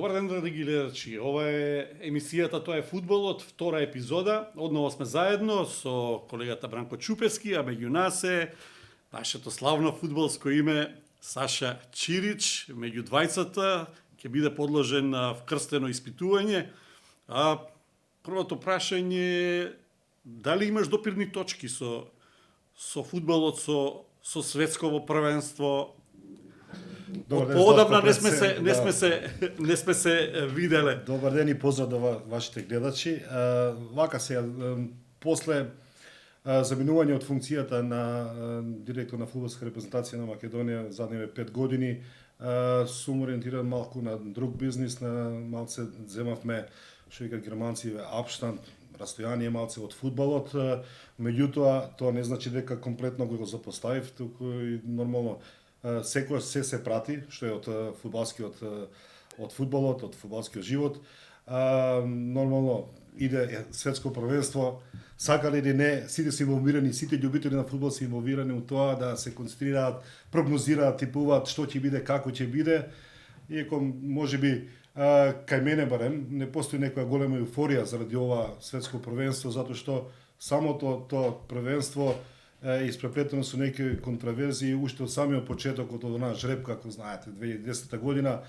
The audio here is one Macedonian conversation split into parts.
Добар ден, драги гледачи. Ова е емисијата Тоа е фудбалот, втора епизода. Одново сме заедно со колегата Бранко Чупески, а меѓу нас е нашето славно фудбалско име Саша Чирич. Меѓу двајцата ќе биде подложен на вкрстено испитување. А првото прашање е дали имаш допирни точки со фудбалот, со светсково првенство? Поодамна не сме се виделе. Добар ден и поздрав до вашите гледачи. Вака се после заминување од функцијата на директор на фудбалска репрезентација на Македонија задниве 5 години, сум ориентиран малку на друг бизнис, на малце земавме, што викат германци, Абштанд, растојание малце од фудбалот. Меѓутоа, тоа не значи дека комплетно го запоставив, туку и нормално секој се прати, што е од фудбалот, од фудбалскиот живот. Нормално иде светско првенство, сакале или не, сите се инволвирани, сите љубители на фудбал се инволвирани у тоа да се концентрираат, прогнозираат, типуваат што ќе биде, како ќе биде. Иако можеби кај мене барем не постои некоја голема еуфорија заради ова светско првенство, затоа што самото тоа првенство испреплетено со некои контраверзии уште од самиот почеток од онаа жреб, како знаете, 2010 година,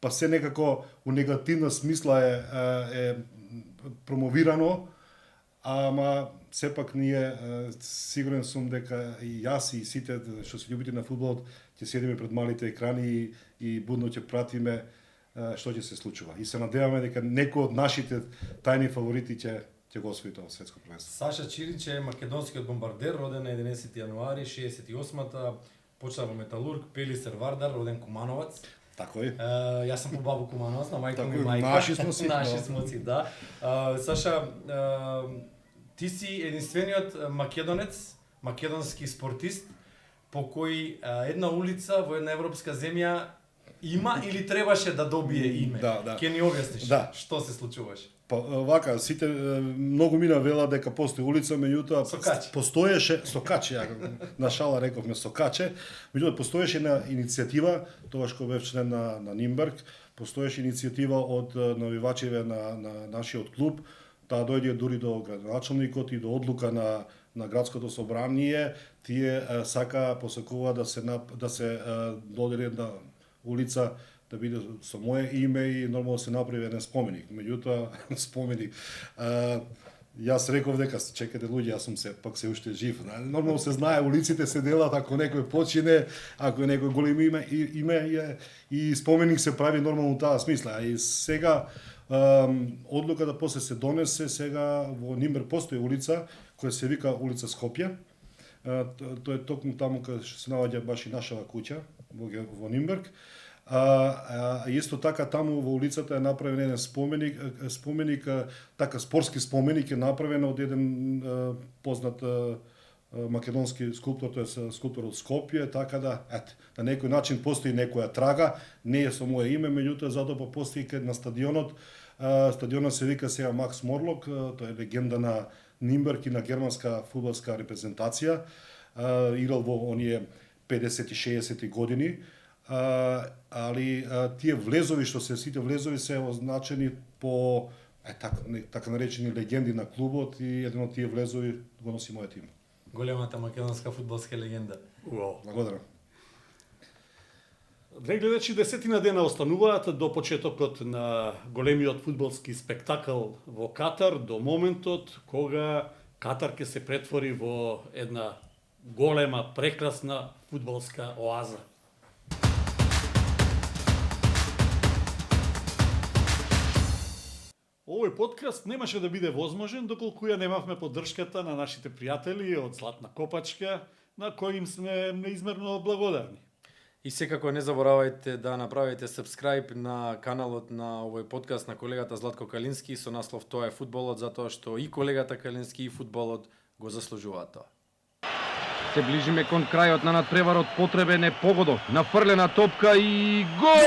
па се некако у негативна смисла е промовирано, ама сепак ние сигурен сум дека и јас и сите што се љубите на фудбалот ќе седиме пред малите екрани и будно ќе пратиме што ќе се случува. И се надеваме дека некој од нашите тајни фаворити ќе го освои тоа светско првенство. Саша Чирич е македонскиот бомбардер, роден на 11 јануари 68-та, почна во Металург, Пелисер Вардар, роден Кумановац. Тако е. Јас сум по бабу Кумановац, на мајка ми мајка. Наши смо си. Наши смо си, да. Саша, ти си единствениот македонец, македонски спортист, по кој една улица во една европска земја има или требаше да добие име? Да. Ке ни објасниш што се случуваше? Па вака, сите многу мина вела дека постои улица, меѓутоа постоеше Сокаче, на шала рековме Сокаче, меѓутоа постоеше една иницијатива, тогаш кога бев член на Нимберг, постоеше иницијатива од навивачеве на нашиот клуб, таа дојде дури до градоначалникот и до одлука на градското собрание, тие посакува да се додели една улица да биде со мое име и нормално се направи еден споменик. Меѓутоа, споменик, јас реков дека чекате луѓе, јас сум пак се уште жив. Нормално се знае, улиците се делат ако некој почине, ако некој големо име и споменик се прави нормално таа смисла. И сега одлуката после се донесе, сега во Нимберг постои улица која се вика улица Скопје. Тоа е токму таму каде се наоѓа баш и нашава куќа во Нимберг. Исто така таму во улицата е направен еден споменик, така спортски споменик е направен од еден познат македонски скулптор, тој е скулптор од Скопје, така да, на некој начин постои некоја трага, не е со мое име, меѓутоа затоа постои на стадионот. Стадионот се вика сега Макс Морлок, тој е легенда на Нимберг и на германска фудбалска репрезентација. Играл во оние 50-60 години. Али тие влезови што сите влезови се означени по така наречени легенди на клубот и еден од тие влезови го носи мојот име. Големата македонска фудбалска легенда. Благодарам. Драги гледачи, 10 дена остануваат до почетокот на големиот фудбалски спектакл во Катар, до моментот кога Катар ќе се претвори во една голема, прекрасна фудбалска оаза. Овој подкаст немаше да биде возможен доколку ја немавме поддршката на нашите пријатели од Златна Копачка, на кои им сме неизмерно благодарни. И секако не заборавајте да направите subscribe на каналот на овој подкаст на колегата Златко Калински со наслов Тоа е фудбалот, затоа што и колегата Калински и фудбалот го заслужуваат тоа. Се ближиме кон крајот на надпреварот, потребен е погодок, нафрлена топка и гол!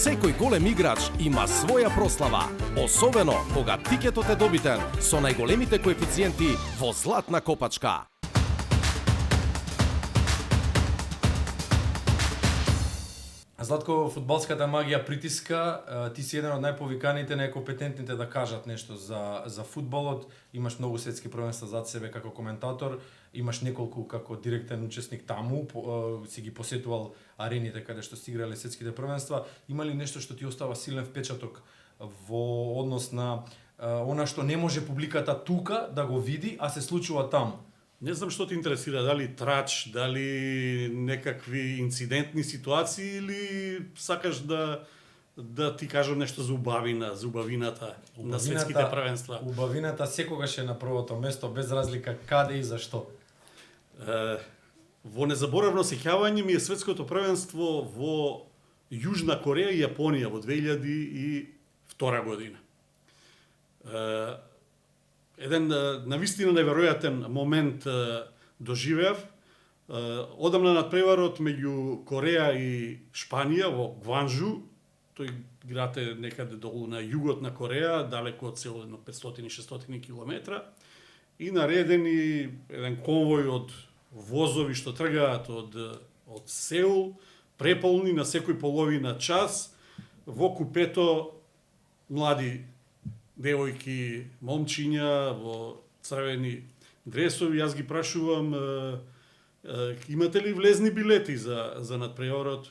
Секој голем играч има своја прослава, особено кога тикетот е добитен со најголемите коефициенти во Златна Копачка. Златко, фудбалската магија притиска, ти си еден од најповиканите, најкомпетентните да кажат нешто за фудбалот, имаш многу светски првенства зад себе како коментатор, имаш неколку како директен учесник таму, си ги посетувал арените каде што си играле светските првенства. Има ли нешто што ти остава силен впечаток во однос на она што не може публиката тука да го види, а се случува таму? Не знам што те интересира, дали трач, дали некакви инцидентни ситуации или сакаш да ти кажам нешто за убавината на светските првенства. Убавината секогаш е на првото место, без разлика каде и зашто. Во незаборавно сеќавање ми е светското првенство во Јужна Кореја и Јапонија во 2002 година. Еден навистина неверојатен момент доживеав. Одамна надпреварот меѓу Кореја и Шпанија во Гванжу, тој град е некаде долу на југот на Кореја, далеку од село, 500-600 километра, и наредени еден конвој од возови што тргаат од Сеул, преполни на секој половина час, во купето млади девојки, момчиња во црвени дресови. Јас ги прашувам, имате ли влезни билети за надпреварот?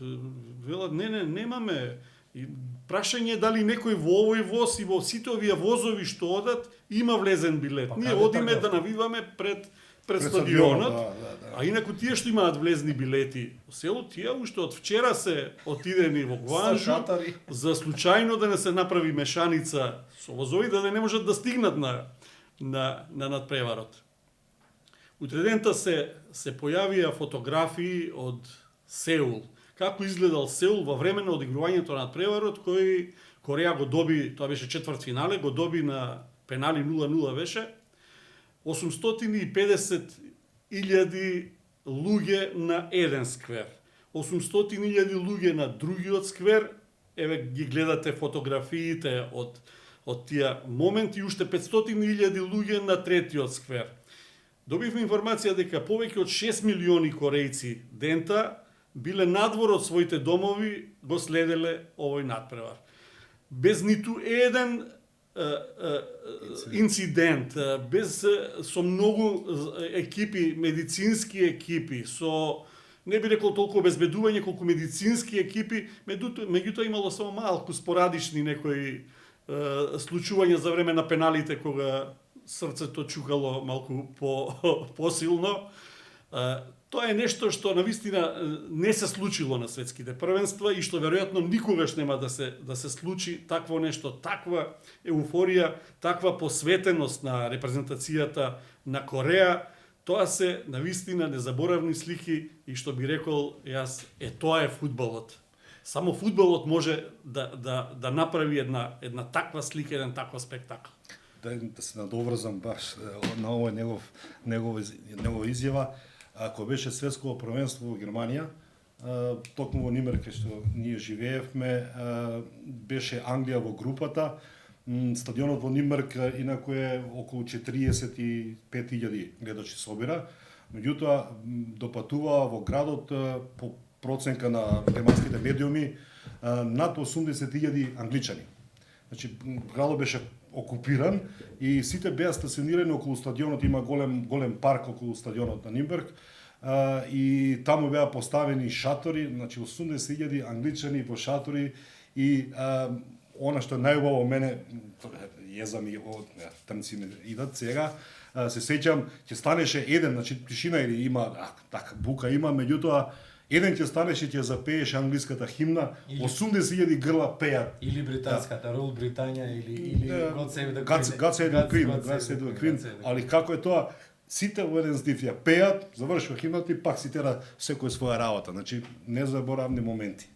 Велат, не, немаме. И прашање е дали некој во овој воз и во сите овие возови што одат има влезен билет. Ние одиме да навиваме пред стадионот, а инаку тие што имаат влезни билети во село, тие уште од вчера се отидени во Гванжу за случајно да не се направи мешаница со возови, да не можат да стигнат на надпреварот. Утредента се појавија фотографии од Сеул. Како изгледал Сеул во време на одигрувањето на надпреварот, кој Кореја го доби, тоа беше четвртфинале, го доби на пенали 0-0 беше. 850.000 луѓе на еден сквер. 800.000 луѓе на другиот сквер. Еве ги гледате фотографиите од тие моменти, уште 500.000 луѓе на третиот сквер. Добивме информација дека повеќе од 6 милиони корејци дента биле надвор од своите домови, го следеле овој надпревар. Без ниту еден инцидент, со многу екипи, медицински екипи, со не би рекол толку обезбедување колку медицински екипи, меѓутоа имало само малку спорадични некои случувања за време на пеналите кога срцето чукало малку посилно. Тоа е нешто што навистина не се случило на светските првенства и што веројатно никогаш нема да се случи такво нешто, таква еуфорија, таква посветеност на репрезентацијата на Кореја. Тоа се навистина незаборавни слики и што би рекол јас, тоа е фудбалот. Само фудбалот може да направи една таква слика, еден таква спектакл. Да се надоврзам баш на овој негова изјава. Ако беше светско првенство во Германија, токму во Нимберг што ние живеевме, беше Англија во групата. Стадионот во Нимберг инаку е околу 45.000 гледачи собира. Меѓутоа допатуваа во градот по проценка на германските медиуми над 80.000 англичани. Значи градот беше окупиран и сите беа стационирани околу стадионот, има голем парк околу стадионот на Нимберг, и таму беа поставени шатори, значи 80.000 англичани во шатори и она што е најубаво мене, језа ми од трнци ми идат сега, се сеќам, ќе станеше еден, значи тишина или има така бука има, меѓутоа еден ќе станеше ќе запееше англиската химна, 80.000 грла пеат. Или британската, Рул Британија или God Save the Queen. God Save the Queen. Али како е тоа, сите во еден здив ја пеат, завршува химната и пак си тера секој своја работа. Значи, незаборавни моменти.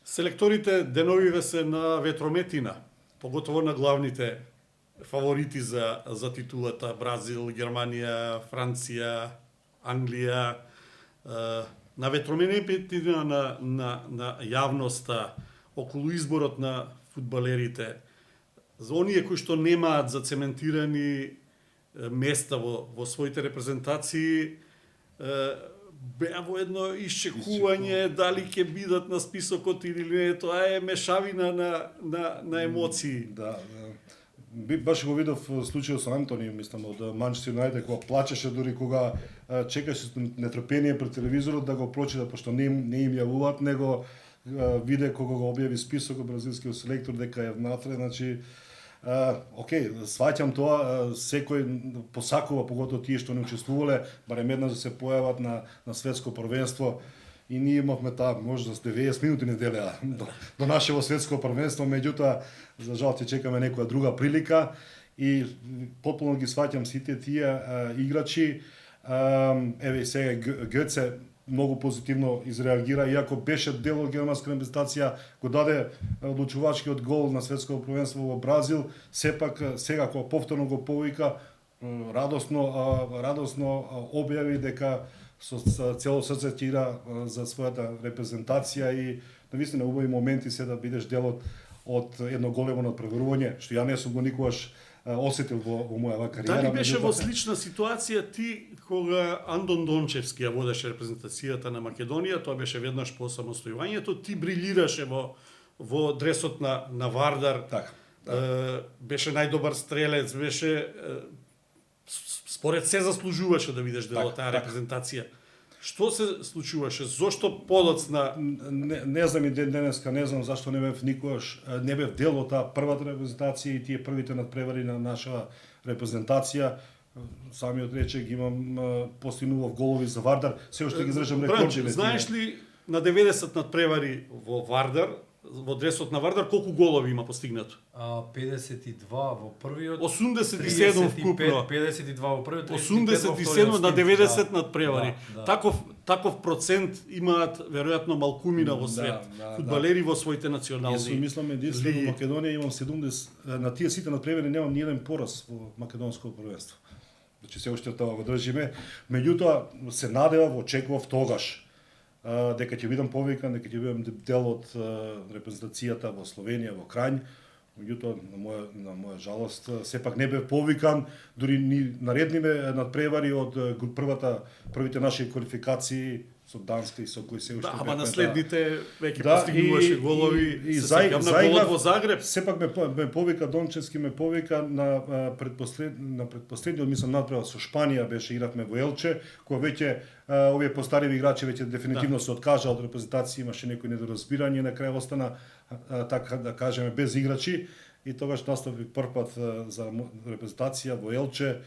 Селекторите деновиве се на ветрометина, поготово на главните фаворити за титулата Бразил, Германија, Франција, Англија, на ветрометина на јавноста околу изборот на фудбалерите, за оние кои што немаат зацементирани места во своите репрезентации, беа во едно исчекување дали ќе бидат на списокот или не, тоа е мешавина на емоции. Да, баш го видов случајот со Антони, мислам, од Манчестер Юнайтед, кога плачеше дури кога чекаше со нетрпение пред телевизорот да го прочита, пошто не им јавуваат, него виде кога го објави списокот бразилскиот селектор дека е внатре, значи окей, сваќам тоа, секој посакува, поготово тие што не учествувале, барем еднаш да се појават на светско првенство. И ние имавме таа можност 90 минути неделја до нашево светско првенство, меѓутоа за жал ќе чекаме некоја друга прилика и потполно ги сваќам сите тие играчи. Еве сега Гьоце многу позитивно изреагира, иако беше дел од германска репрезентација, го даде одлучувачкиот гол на светското првенство во Бразил, сепак сега кога повторно го повика, радосно објави дека со цело срце ќе игра за својата репрезентација и навистина убави моменти се да бидеш дел од едно големо надпреварување, што ја не сум го никогаш осетил во мојава кариера. Дали беше во слична ситуација ти кога Андон Дончевски ја водеше репрезентацијата на Македонија, тоа беше веднаш по самостојувањето, ти брилираше во дресот на Вардар. Така. Беше најдобар стрелец, беше според се заслужуваше да бидеш дел од таа репрезентација. Што се случуваше? Зошто подоцна? Не знам и денеска, не знам зашто не бев никогаш, не бев дел од таа првата репрезентација и тие првите надпревари на наша репрезентација. Самиот рече ги имам постигнував голови за Вардар, се уште ги издржам рекорди. Знаеш ли на 90 надпревари во Вардар, во дресот на Вардар, колку голови има постигнато? 52 во првиот, 87 вкупно. 52 во првиот, 87 на 90 надпревари. Да. Таков процент имаат веројатно малкумина во свет. Фудбалери во своите национални. Јас мислам единствено во Македонија имам 70, на тие сите надпревари немам ни еден пораз во македонско првенство. Значи се уште тоа го држиме. Меѓутоа се надевав, очекував тогаш дека ќе бидам повикан, дека ќе бидам дел од репрезентацијата во Словенија, во Крањ. Меѓутоа, на моја жалост, сепак не бев повикан, дури ни наредниве надпревари од првите наши квалификации со Данска и со кои се уште. Да, ама наследните веќе постигнуваше голови. И на голот во Загреб. Сепак ме повика Дончевски, ме повика на предпоследниот, мислам, надпревар со Шпанија беше, игравме во Елче, кога веќе овие постариви играчи веќе дефинитивно се откажа од репрезентација, имаше некои недоразбирање, на крај остана така да кажеме без играчи и тогаш настави првпат за репрезентација во Елче.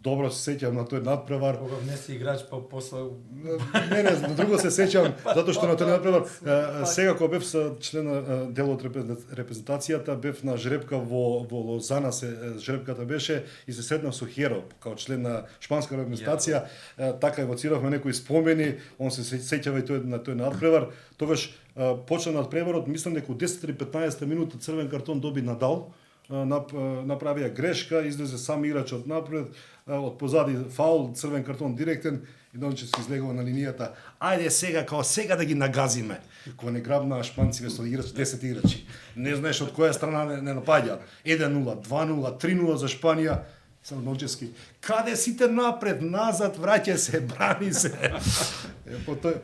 Добро се сеќавам на тој надпревар. Кога внеси играч па после Не, друго се сеќавам, затоа што на тој надпревар сега кога бев со член дел од репрезентацијата, бев на жребка во Лозана, жребката беше и се сретнав со Херо, као член на шпанска репрезентација, така евоциравме некои спомени, он се сеќава и тој на тој надпревар. Тогаш почна надпреварот, мислам дека 10 или 15 минута црвен картон доби Надал, направија грешка, излезе сам играчот напред, од позади фаул, црвен картон директен и Дончевски излегува на линијата. Ајде сега да ги нагазиме. Кога не грабнаа шпанците со 10 играчи. Не знаеш од која страна не напаѓаат. 1-0, 2-0, 3-0 за Шпанија. Сам Дончевски, каде сите напред, назад, враќа се, брани се.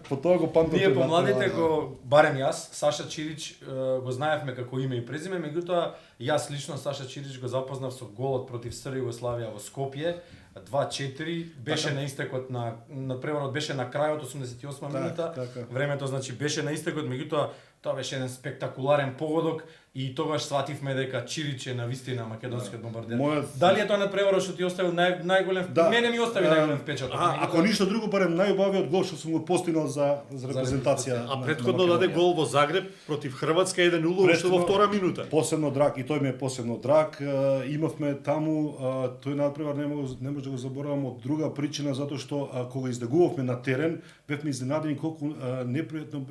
По тоа го памтам. Ние помладите го, барем јас, Саша Чирич го знаевме како име и презиме, меѓутоа јас лично Саша Чирич го запознав со голот против СР Југославија во Скопје, 2-4, беше на истекот на преварот беше на крајот 88 минута. Времето значи беше на истекот, меѓутоа тоа беше еден спектакуларен погодок и тогаш свативме дека Чирич е навистина македонскиот бомбардер. Дали е тоа на преварот што ти оставил најголем? Мене ми остави најголем впечаток. Ако ништо друго, барем најубавиот гол што сум го постигнал за репрезентација. А претходно даде гол во Загреб против Хрватска 1-0 уште во втора минута. Посебно драг и тој ми е посебно драг. Имавме таму тој надпревар не може да го заборавам од друга причина, затоа што кога издегувавме на терен, бевме изненадени колку непријатно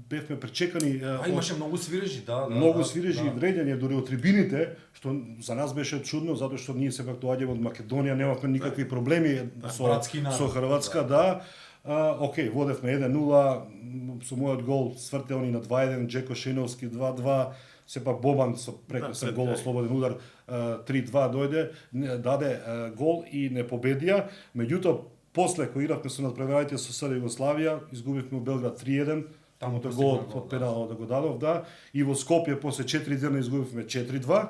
бевме пречекани. Имаше многу свирежи, да. Многу свирежи и вреѓање дури од трибините, што за нас беше чудно, затоа што ние сепак доаѓаме од Македонија, немавме никакви проблеми со Хрватска, да. Океј, водевме 1-0, со мојот гол свртелни на 2-1, Джеко Шеновски 2-2, сепак Бобан со прекрасен гол, слободен удар 3-2 дојде, даде гол и не победија. Меѓутоа После кој игравме со надпреварите со СР Југославија, изгубивме у Белград 3-1. Таму тој гол од пеналот да го дадов, да. И во Скопје после 4 дена изгубивме 4-2.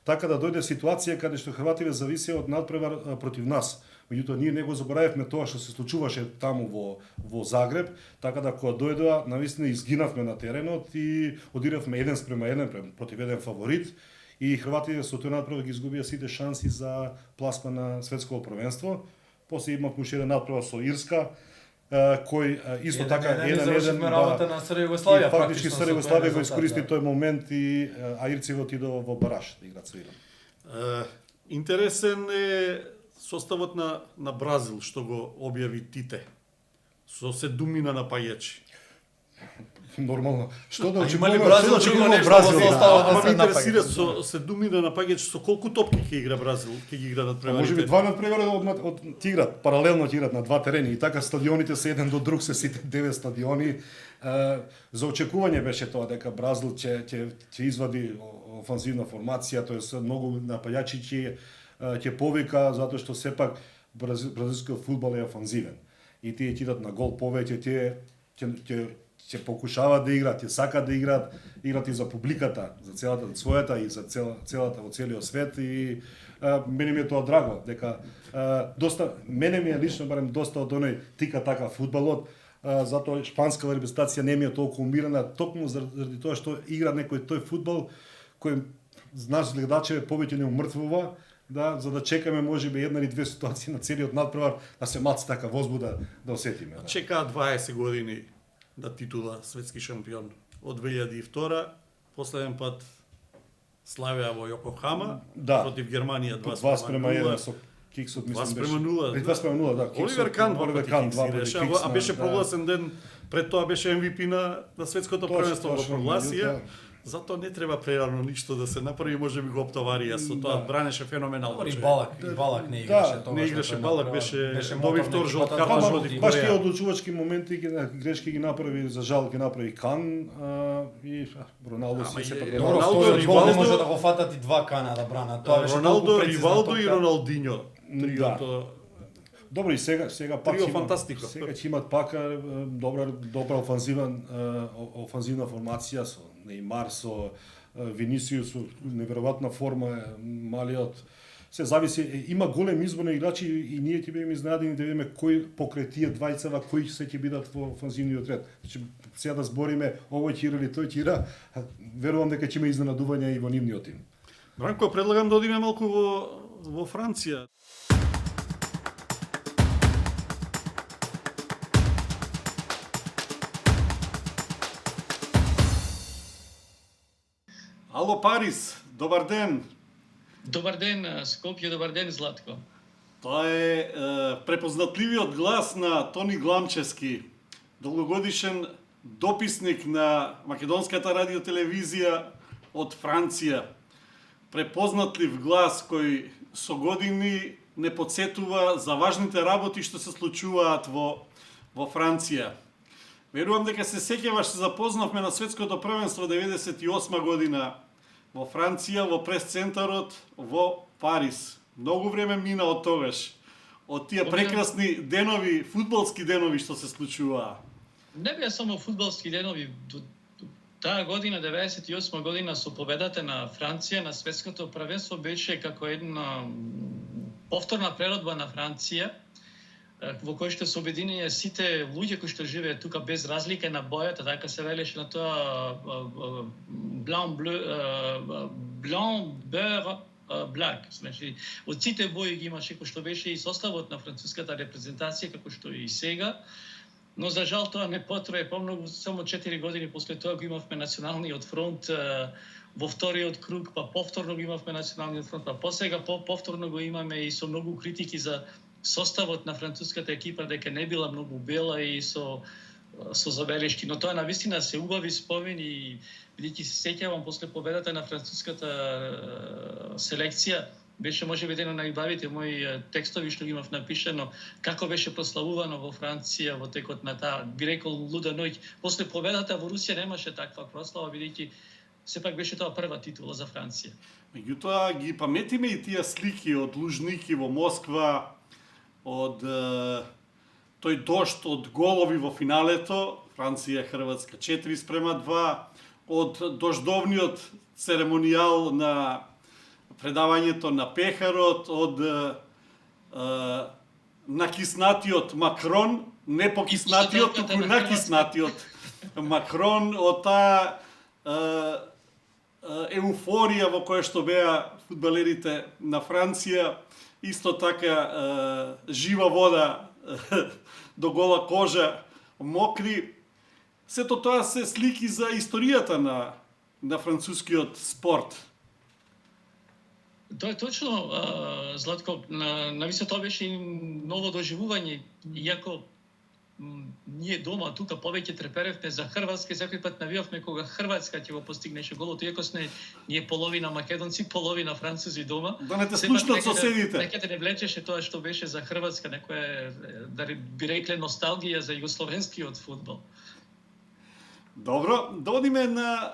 Така да дојде ситуација каде што Хрватите зависеа од надпревар против нас. Меѓутоа ние не го заборавивме тоа што се случуваше таму во Загреб, така да кога дојдоа, навистина изгинавме на теренот и одиравме 1:1 против еден фаворит и Хрватите со тој надпревар ги изгубија сите шанси за пласма на светско првенство. После имавме уште еден надпревар со Ирска, кој исто така завршивме работа на СР Југославија, фактички СР Југославија го искористи тој момент и Ирците отидоа во бараж да играат со Иран. Интересен е составот на Бразил што го објави Тите со 7 напаѓачи. Нормално. Што да Има ли очекуваме? Бразил, Што има очекуваме нешто Бразил? во Да. составот? Ама се ме интересира напаѓачи. со 7 напаѓачи со колку топки ќе игра Бразил, ќе ги игра надпреварите. Може би два надпревара од играт, паралелно ќе играт на два терени и така стадионите се еден до друг, се сите 9 стадиони. За очекување беше тоа дека Бразил ќе извади офанзивна формација, тоест многу напаѓачи ќе повика затоа што сепак бразилскиот фудбал е офанзивен. И тие ќе идат на гол повеќе, тие ќе покушаваат да играат, ќе сакаат да играат и за публиката, за целата својата и за целата во целиот свет и мене ми е тоа драго дека доста мене ми е лично барем доста од оној тика така фудбалот, затоа шпанска репрезентација не ми е толку умирена токму заради тоа што игра некој тој фудбал кој знаеш гледачеве повеќе не умртвува, да, за да чекаме можеби една или две ситуации на целиот надпревар да се малце така возбуда да осетиме. Да. Чекаат 20 години да титула светски шампион. Од 2002 последен пат славеа во Јокохама против Германија 2:1 со киксот мислам 2:0. 2:0, да. Оливер Кан два пати беше, а беше прогласен ден пред тоа беше MVP на светското првенство го прогласија. Затоа не треба прерано ништо да се направи, можеби го оптоварија со тоа бранеше феноменално. И Балак не играше тоа. Не играше Балак, беше доби втор жолт картон против баш тие Кореја. одлучувачки моменти грешки ги направи, за жал ги направи Кан и Роналдо се сепак Роналдо, не може да го фатат и два Кана да бранат. Тоа беше Роналдо, Ривалдо и Роналдиньо. Триото. Добро и сега пак Трио ќе фантастико. Сега ќе имат пак добра офанзивна формација со Неймар, со Винисиус, со неверојатна форма, малиот. Се зависи, има голем избор на играчи и ние ќе бидеме изненадени да видиме кој покрај тие двајцава кои се ќе бидат во офанзивниот ред. Значи сега да збориме овој ќе игра или тој ќе игра, верувам дека ќе има изненадувања и во нивниот тим. Бранко, предлагам да одиме малку во Франција. Ало Парис, добар ден. Добар ден, Скопје, добар ден, Златко. Тоа е препознатливиот глас на Тони Гламчевски, долгогодишен дописник на Македонската радиотелевизија од Франција. Препознатлив глас кој со години не подсетува за важните работи што се случуваат во Франција. Верувам дека се сеќаваш, се запознавме на светското првенство 98 година во Франција, во прес-центарот во Парис. Многу време мина од тогаш. Од тие прекрасни денови, фудбалски денови што се случуваа. Не беа само фудбалски денови. Таа година, 98 година, со победата на Франција на светското првенство беше како една повторна преродба на Франција, во кој што се обединија сите луѓе кои што живеат тука без разлика на бојата, така се велеше на тоа blanc beurre black. Значи од сите бои ги имаше кој што беше и составот на француската репрезентација како што и сега. Но за жал тоа не потрае помногу, само 4 години после тоа го имавме националниот фронт во вториот круг, па повторно го имавме националниот фронт, па посега повторно го имаме и со многу критики за составот на француската екипа дека не била многу бела и со забелешки, но тоа навистина се убави спомени, бидејќи се сеќавам после победата на француската селекција, беше можеби еден од најубавите мои текстови што ги имав напишано како беше прославувано во Франција во текот на таа би рекол луда ноќ. После победата во Русија немаше таква прослава бидејќи сепак беше тоа прва титула за Франција. Меѓутоа ги паметиме и тие слики од Лужники во Москва, од тој дошт од голови во финалето, Франција Хрватска 4:2, од дождовниот церемонијал на предавањето на пехарот, од накиснатиот Макрон, не покиснатиот, туку накиснатиот Макрон, од таа еуфорија во која што беа фудбалерите на Франција, исто така жива вода до гола кожа, мокри. Сето тоа се слики за историјата на францускиот спорт. Тоа е точно, Златко, нависе тоа беше и ново доживување, иако ние дома тука повеќе треперевме за Хрватска, секој пат навивавме кога Хрватска ќе го постигнеше голот, иако сме ние половина македонци, половина французи дома. Да не те слушнат соседите. Некаде не влечеше тоа што беше за Хрватска, некоја, да би рекле, носталгија за југословенскиот фудбал. Добро, да одиме на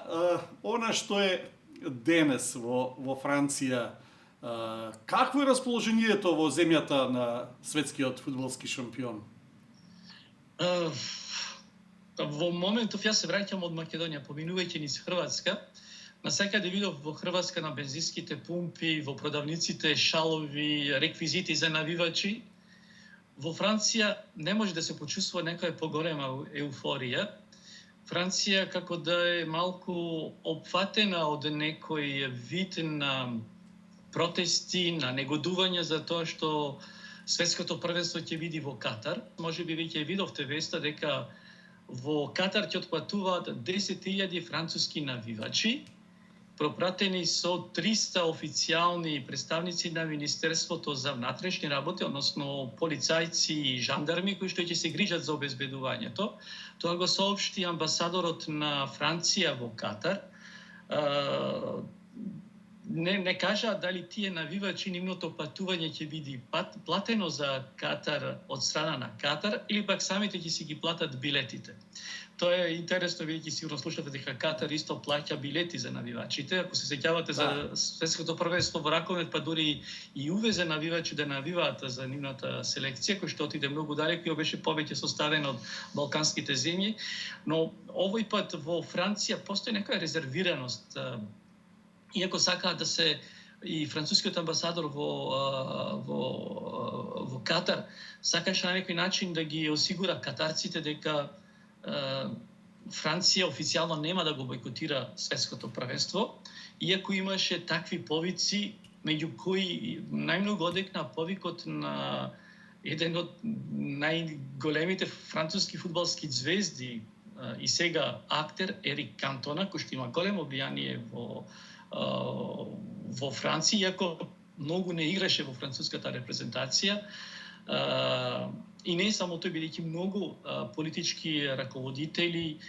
она што е денес во Франција. Какво е расположението во земјата на светскиот фудбалски шампион? Во моментов јас се враќам од Македонија, поминувајќи низ Хрватска. Насекаде видов во Хрватска на бензинските пумпи, во продавниците шалови, реквизити за навивачи. Во Франција не може да се почувствува некоја поголема еуфорија. Франција како да е малку опфатена од некој вид на протести, на негодување за тоа што светското првенство ќе види во Катар. Може би веќе видовте веста дека во Катар ќе отпатуваат 10.000 француски навивачи, пропратени со 300 официјални представници на Министерството за внатрешни работи, односно полицајци и жандарми кои што ќе се грижат за обезбедувањето. Тоа го соопшти амбасадорот на Франција во Катар. Не кажа дали тие навивачи нивното патување ќе биде платено за Катар од страна на Катар или пак самите ќе си ги платат билетите. Тоа е интересно, бидејќи сигурно слушате дека Катар исто плаќа билети за навивачите. Ако се сеќавате за светското првенство во раковет, па дури и увезе навивачи да навиваат за нивната селекција, кој што отиде многу далеко и беше повеќе составен од балканските земји. Но овој пат во Франција постои некоја резервираност. Иако сакаат да се и францускиот амбасадор во Катар сакаше на некој начин да ги осигура катарците дека Франција официјално нема да го бойкотира светското првенство, иако имаше такви повици, меѓу кои најмногу одекна повикот на еден од најголемите француски фудбалски звезди и сега актер Ерик Кантона, кој што има големо влијание во Франција, иако многу не играше во француската репрезентација. И не само тој, бидејќи многу политички раководители,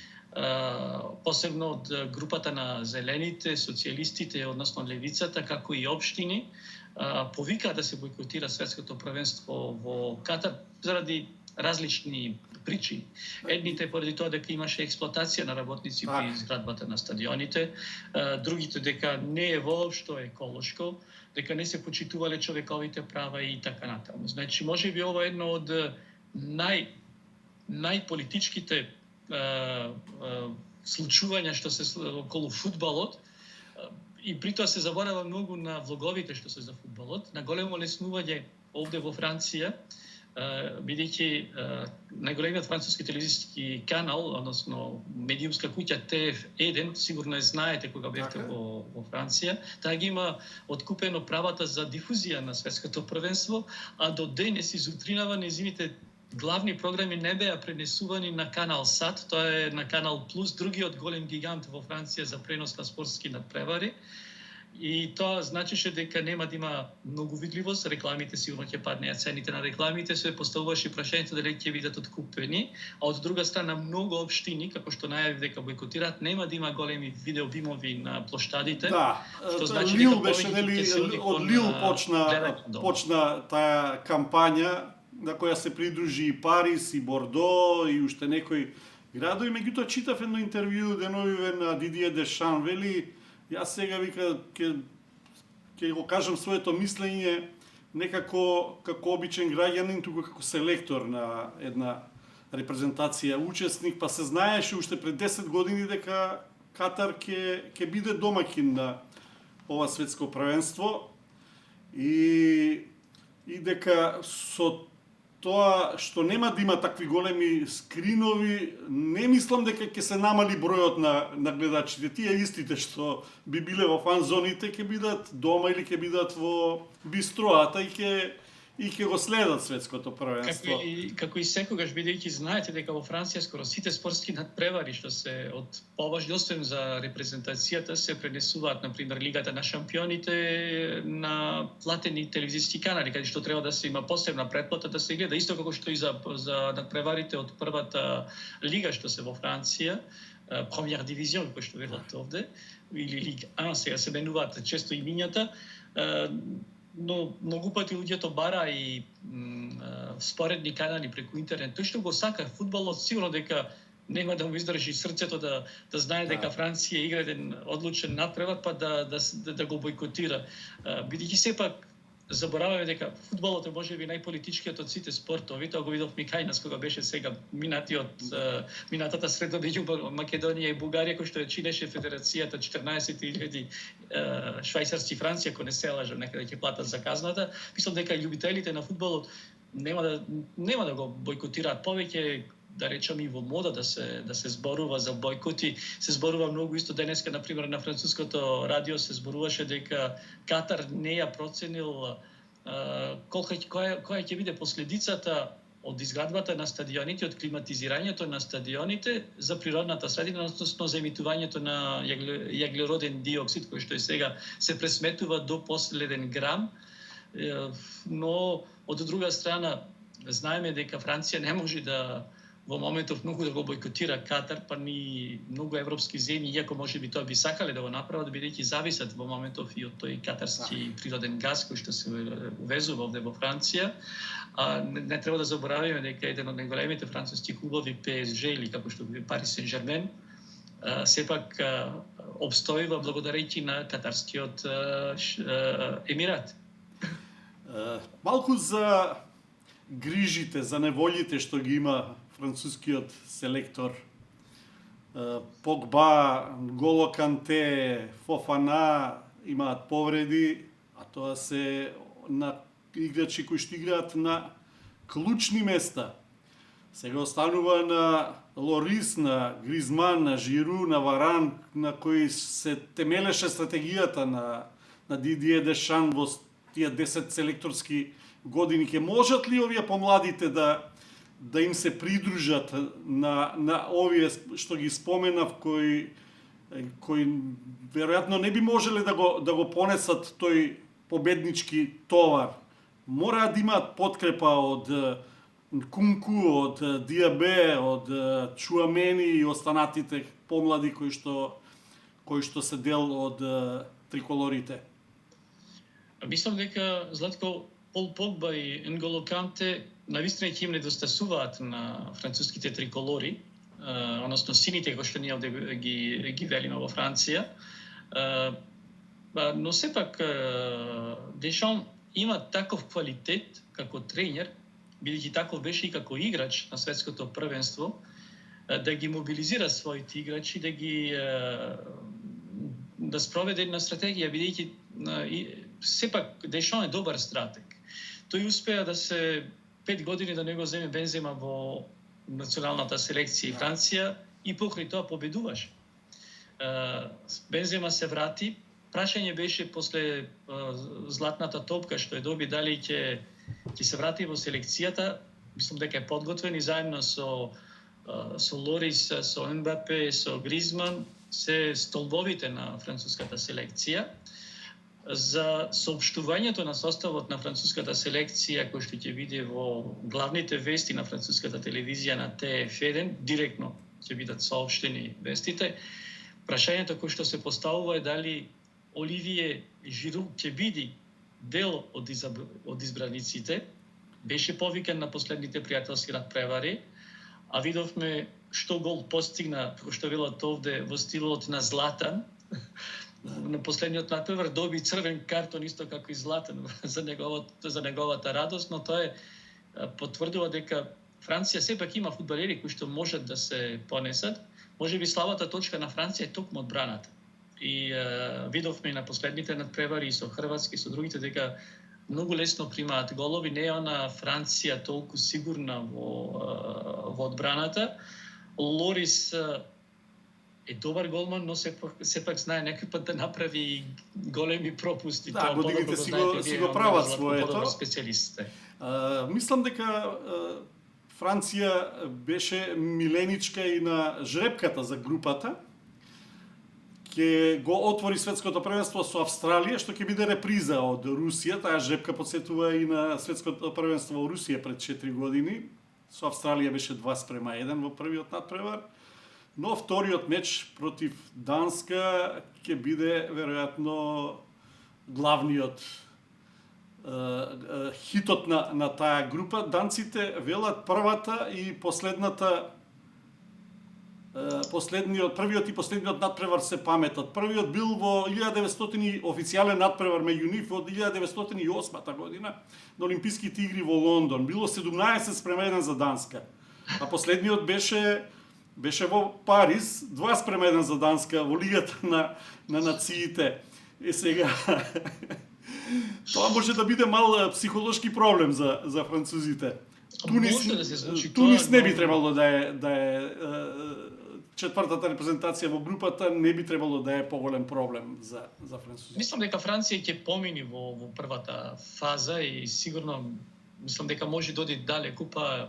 посебно од групата на зелените, социјалистите, односно левицата, како и општини, повикаа да се бойкотира светското првенство во Катар заради различни причини. Едните поради тоа дека имаше експлоатација на работници при изградбата на стадионите, другите дека не е воопшто еколошко, дека не се почитувале човековите права и така натаму. Значи, може би ова е едно од најполитичките случувања што се околу фудбалот, и при тоа се заборава многу на влоговите што се за фудбалот, на големо леснување овде во Франција, бидејќи најголемиот француски телевизиски канал, односно медиумска куќа TF1, сигурно ја знаете кога бевте во Франција, таа ги има откупено правата за дифузија на светското првенство, а до денес изутринава нејзините главни програми не беа пренесувани на канал САТ, тоа е на канал Плюс, другиот голем гигант во Франција за пренос на спортски надпревари. И тоа значеше дека нема да има многу видливост, рекламите сигурно ќе паднеа, цените на рекламите, се поставуваше прашањето дали ќе бидат откупени, а од друга страна многу општини, како што најави дека бойкотираат, нема да има големи видеобимови на плоштадите. Да, што значи Лил беше, нели, од Лил почна таа кампања на која се придружи и Париз, и Бордо, и уште некои градови. Меѓутоа читав едно интервју деновиве на Дидие Дешан, вели, јас сега вика ќе го кажам своето мислење, некако како обичен граѓанин, туку како селектор на една репрезентација учесник, па се знаеше уште пред 10 години дека Катар ќе биде домаќин на ова светско првенство и дека со тоа што нема да има такви големи скринови, не мислам дека ќе се намали бројот на гледачите. Тие истите што би биле во фан зоните ќе бидат дома или ќе бидат во бистроата и ќе го следат светското првенство. Како и секогаш, бидејќи знаете дека во Франција скоро сите спортски надпревари што се од поважноствен за репрезентацијата се пренесуваат, например, Лигата на шампионите на платени телевизиски канали, каде што треба да се има посебна претплата да се гледа, исто како што и за надпреварите од првата лига што се во Франција, Премиер дивизион, кој што велат овде, или Лиг 1, сега се менуваат често имињата, но многу пати луѓето бара и споредни канали преку интернет. Тој што го сака фудбалот, сигурно дека нема да му издржи срцето да знае дека Франција игра еден одлучен надпревар, па да го бойкотира. Бидејќи сепак забораваме дека фудбалот е можеби најполитичкиот од сите спортови, тоа го видовме кај нас кога беше сега минатата среда меѓу Македонија и Бугарија, кој што ја чинеше федерацијата 14.000 швајцарци Франција, ако не се лажам, некаде ќе платат за казната. Мислам дека љубителите на фудбалот нема да го бойкотираат повеќе, да речам и во мода да се зборува за бойкоти, се зборува многу исто денеска, например, на француското радио се зборуваше дека Катар не ја проценил која ќе биде последицата од изградбата на стадионите, од климатизирањето на стадионите за природната средина, односно за емитувањето на јаглероден диоксид, кој што и сега се пресметува до последен грам, но од друга страна знаеме дека Франција не може да во моментов многу да го бойкотира Катар, па ни многу европски земји, иако може би тоа би сакале да го направат, бидејќи зависат во моментов и од тој катарски природен газ кој што се увезува овде во Франција. Не треба да забораваме дека еден од најголемите француски клубови PSG или како што би Пари Сен-Жермен сепак обстојува благодарејќи на катарскиот емират. Малку за грижите, за неволите што ги има францускиот селектор. Погба, Голо Канте, Фофана имаат повреди, а тоа се на играчи кои што играат на клучни места. Сега останува на Лорис, на Гризман, на Жиру, на Варан, на кои се темелеше стратегијата на Дидие Дешан во тие 10 селекторски години. Ке можат ли овие помладите да им се придружат на овие што ги споменав, кои веројатно не би можеле да го понесат тој победнички товар. Мора да имаат подкрепа од Кунку, од Диабе, од Чуамени и останатите помлади кои што се дел од триколорите. Мислам дека Златко, Пол Погба и N'Golo Канте навистина ќе им недостасуваат на француските триколори, односно сините кои што ние овде ги велиме во Франција. Но сепак Дешан има таков квалитет како тренер, бидејќи таков беше и како играч на светското првенство, да ги мобилизира своите играчи, да спроведе една стратегија, бидејќи сепак Дешан е добар стратег. Тој успеа да се 5 години да не го земе Бензема во националната селекција и Франција и покрај тоа победуваше. Бензема се врати. Прашање беше после златната топка што е доби дали ќе се врати во селекцијата. Мислам дека е подготвен и заедно со Лорис, со Мбапе, со Гризман се столбовите на француската селекција. За соопштувањето на составот на француската селекција, кој што ќе биде во главните вести на француската телевизија на TF1, директно ќе бидат соопштени вестите. Прашањето кој што се поставува е дали Оливие Жиру ќе биде дел од избраниците. Беше повикан на последните пријателски надпревари, а видовме што гол постигна, како што велат овде, во стилот на Златан. на последниот натпревар доби црвен картон исто како и Златан за неговата радост, но тоа потврдува дека Франција сепак има фудбалери кои што можат да се понесат. Можеби слабата точка на Франција е токму одбраната. И видовме на последните надпревари со Хрватска и со другите дека многу лесно примаат голови. Не е она Франција толку сигурна во одбраната. Лорис е добар голман, но сепак знае некој пат да направи големи пропусти. Да, годините си го прават своето. Специјалистите. Мислам дека Франција беше миленичка и на жребката за групата. Ќе го отвори светското првенство со Австралија, што ќе биде реприза од Русија. Таа жребка подсетува и на светското првенство во Русија пред 4 години. Со Австралија беше 2:1 во првиот надпревар. Но вториот меч против Данска ќе биде веројатно главниот хитот на таа група. Данците велат првата и првиот и последниот надпревар се паметат. Првиот бил во 1900 официјален надпревар меѓу нив од 1908 година на Олимписките игри во Лондон. Било 17:1 за Данска. А последниот беше во Париз, 2:1 за Данска во Лигата на нациите. И сега тоа може да биде мал психолошки проблем за французите. Тунис не би требало да е четвртата репрезентација во групата, не би требало да е поголем проблем за французите. Мислам дека Франција ќе помини во првата фаза и сигурно мислам дека може да оди далеку, па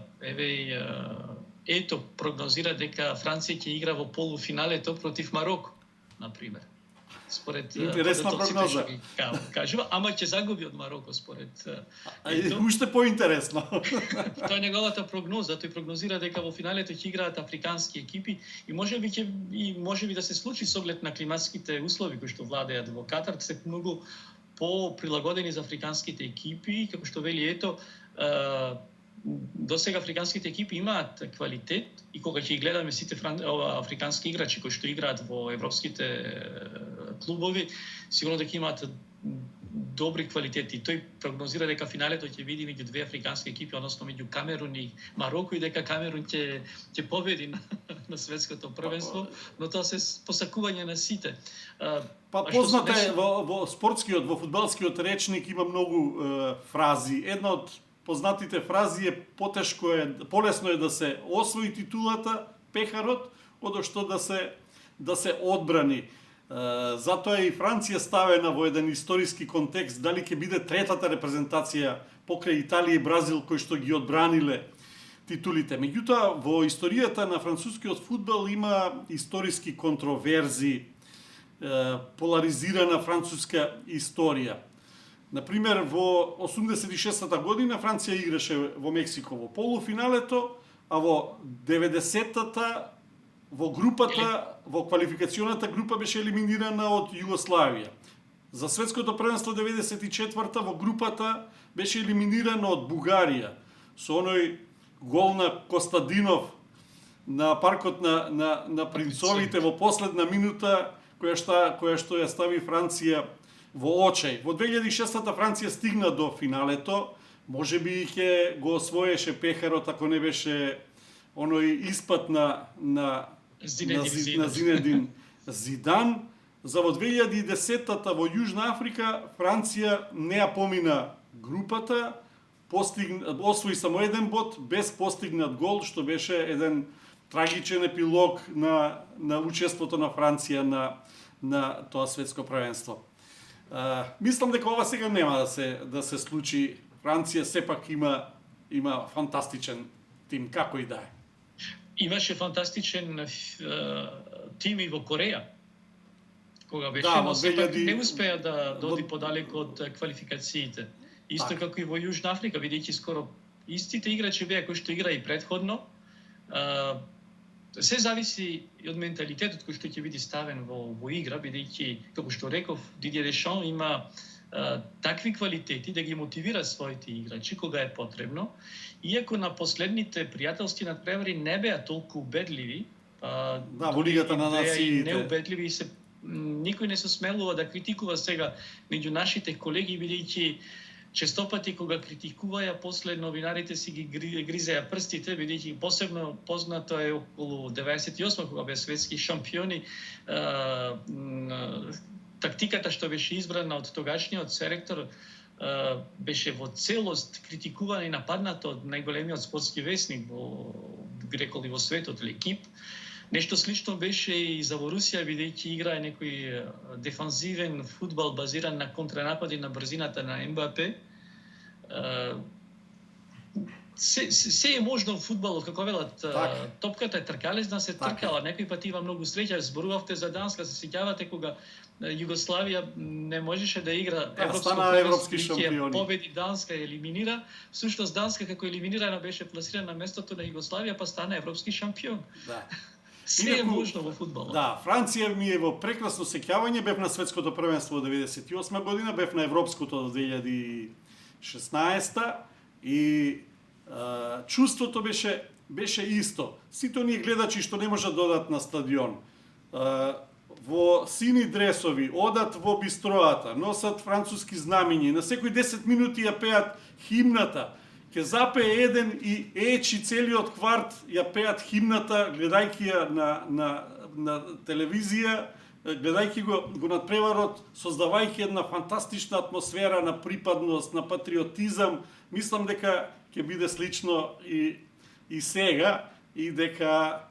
ето прогнозира дека Франција ќе игра во полуфиналето против Мароко, на пример. Според интересна прогноза. Кажува, ама ќе загуби од Мароко според. Уште поинтересно. Тоа е неговата прогноза. Тој прогнозира дека во финалето ќе играат африкански екипи и можеби да се случи со оглед на климатските услови кои што владеат во Катар, се многу по-прилагодени за африканските екипи, како што вели ето до сега африканските екипи имаат квалитет и кога ќе ги гледаме сите африкански играчи кои што играат во европските клубови, сигурно дека имаат добри квалитети. Тој прогнозира дека финалето ќе биде меѓу две африкански екипи, односно меѓу Камерун и Мароко, и дека Камерун ќе победи на светското првенство, но тоа се посакување на сите. Па познато е во спортскиот, во фудбалскиот речник има многу фрази. Една од познатите фрази е полесно е да се освои титулата пехарот, одошто да се одбрани. Затоа и Франција ставена во еден историски контекст, дали ќе биде третата репрезентација покрај Италија и Бразил кои што ги одбраниле титулите. Меѓутоа, во историјата на францускиот фудбал има историски контроверзи, поларизирана француска историја. Например, во 86-та година Франција играше во Мексико во полуфиналето, а во 90-та во групата, во квалификационата група беше елиминирана од Југославија. За светското првенство 94-та во групата беше елиминирана од Бугарија со оној гол на Костадинов на паркот на принцовите во последна минута која што ја стави Франција во очај. Во 2006-та Франција стигна до финалето, можеби ќе го освоеше пехарот ако не беше оној испад на Зинедин Зидан. За во 2010-та во Јужна Африка Франција не ја помина групата, освои само еден бод без постигнат гол, што беше еден трагичен епилог на учеството на Франција на тоа светско првенство. Мислам дека ова сега нема да се случи. Франција сепак има фантастичен тим, како и да е. Имаше фантастичен тим и во Кореја. Кога беше, да, но сепак не успеа да оди подалеку од квалификациите. Исто како и во Јужна Африка, бидејќи скоро истите играчи беа кои што игра и предходно. Се зависи и од менталитетот кој што ќе биде ставен во игра, бидејќи, како што реков, Дидие Дешон има такви квалитети да ги мотивира своите играчи кога е потребно. Иако на последните пријателски надпревари не беа толку убедливи, во Лигата на нациите. Неубедливи и се никој не се смелува да критикува сега меѓу нашите колеги, бидејќи често пати кога критикуваја, после новинарите си ги гризеја прстите, бидејќи посебно познато е околу 98 кога беа светски шампиони, тактиката што беше избрана од тогашниот селектор беше во целост критикувана и нападната од најголемиот спортски весник во рекол и во светот, Лекип. Нешто слично беше и за во Русија, бидејќи играе некој дефанзивен фудбал базиран на контранапади на брзината на Мбапе. Се е можно во фудбалот, како велат, топката е тркалезна, се тркала, некој пат има многу среќа. Зборувавте за Данска, се сеќавате кога Југославија не можеше да игра европски шампиони. Победи Данска и елиминира. Всушност Данска како елиминирана беше пласирана на местото на Југославија, па стана европски шампион. Да. Се е можно во фудбалот. Да, Франција ми е во прекрасно сеќавање, бев на светското првенство во 98 година, бев на европското во 2016 и чувството беше исто. Сите оние гледачи што не можат да одат на стадион, во сини дресови, одат во бистроата, носат француски знамиња, на секои 10 минути ја пеат химната, ке запее еден и ечи целиот кварт ја пеат химната, гледајќи ја на телевизија, гледајќи го надпреварот, создавајќи една фантастична атмосфера на припадност, на патриотизам. Мислам дека ќе биде слично и сега, и дека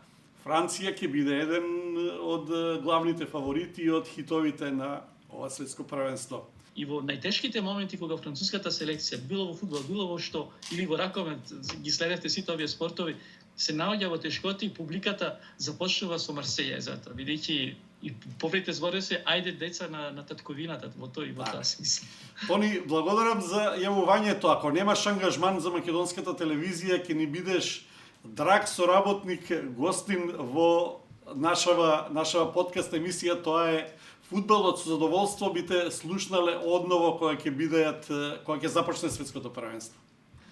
Франција ќе биде еден од главните фаворити и од хитовите на ова светско првенство. И во најтешките моменти кога француската селекција, било во фудбал, било во што, или во ракомет, ги следевте сите овие спортови, се наоѓа во тешкоти, публиката започнува со Марсејезата, бидејќи и поврите збори се ајде деца на татковината, во тој и во таа смисла. Тони, благодарам за јавувањето. Ако немаш ангажман за македонската телевизија, ќе ни бидеш драг соработник, гостин во нашава подкаст емисија. Тоа е Фудбалот. Со задоволство бите слушнале одново кога ќе започне светското првенство.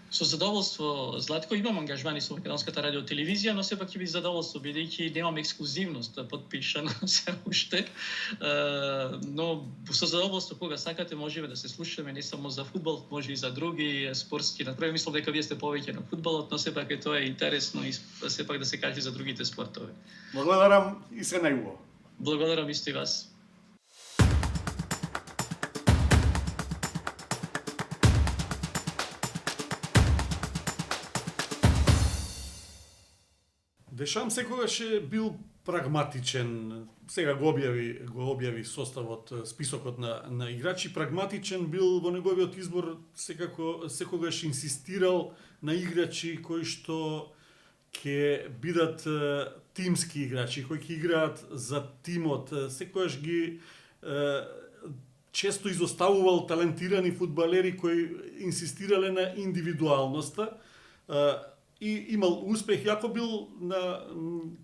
Со задоволство, Златко, имам ангажмани со македонската радиотелевизија, но сепак ќе би задоволство, бидејќи немам ексклузивност подпишана се уште. Но со задоволство, кога сакате, можеме да се слушаме не само за фудбал, може и за други спортски надпревари. Мислам дека вие сте повеќе на фудбалот, но сепак е тоа интересно и сепак да се каже за другите спортови. Благодарам и се најубаво. Благодарам исто и вас. Дешам секогаш е бил прагматичен. Сега го објави составот, списокот на играчи. Прагматичен бил во неговиот избор, секогаш инсистирал на играчи кои што ќе бидат тимски играчи, кои ќе играат за тимот. Секогаш ги често изоставувал талентирани фудбалери кои инсистирале на индивидуалноста. И имал успех, јако бил на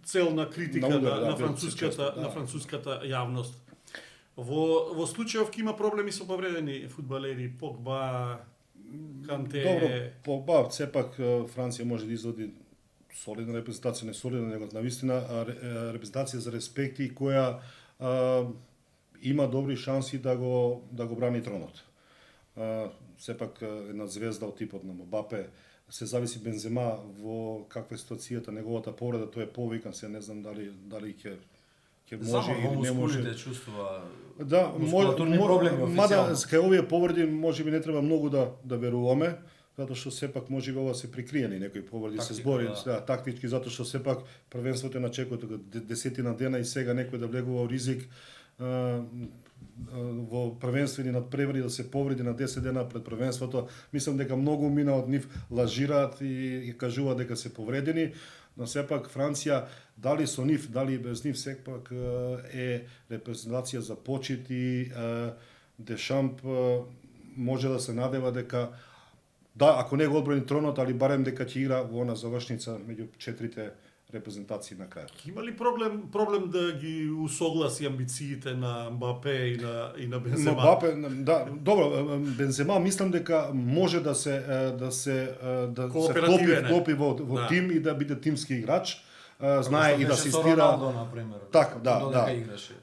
цел на критика на француската јавност. Во случајов има проблеми со повредени фудбалери, Погба, Канте. Добро, Погба, сепак Франција може да изводи солидна репрезентација, не солидна, него навистина репрезентација за респекти која има добри шанси да го брани тронот. Сепак една звезда од типот на Мбапе, се зависи Бензема во каква е ситуацијата, неговата повреда, тој е повикан, се не знам дали ќе може или не може. Само чувствува мускулатурни проблеми официјално. Мада кај овие повреди можеби не треба многу да веруваме, затоа што сепак можеби ова се прикриени некои повреди, се збори тактички, затоа што сепак првенството е на чекот 10 дена и сега некој да влегува во ризик во првенствени надпревари да се повреди на 10 дена пред првенството. Мислам дека многу мина од нив лажираат и кажуваат дека се повредени, но сепак Франција, дали со нив, дали без нив, сепак е репрезентација за почит и Дешамп може да се надева дека ако не го одбрани тронот, али барем дека ќе игра во она завршница меѓу четирите репрезентации на крајот. Има ли проблем да ги усогласи амбициите на Мбапе и на Бензема? Мбапе, да, добро, Бензема мислам дека може да се вклопи во тим и да биде тимски играч. знае и да Беше со асистира. Роналдо, например. Така, да, додека да. играше.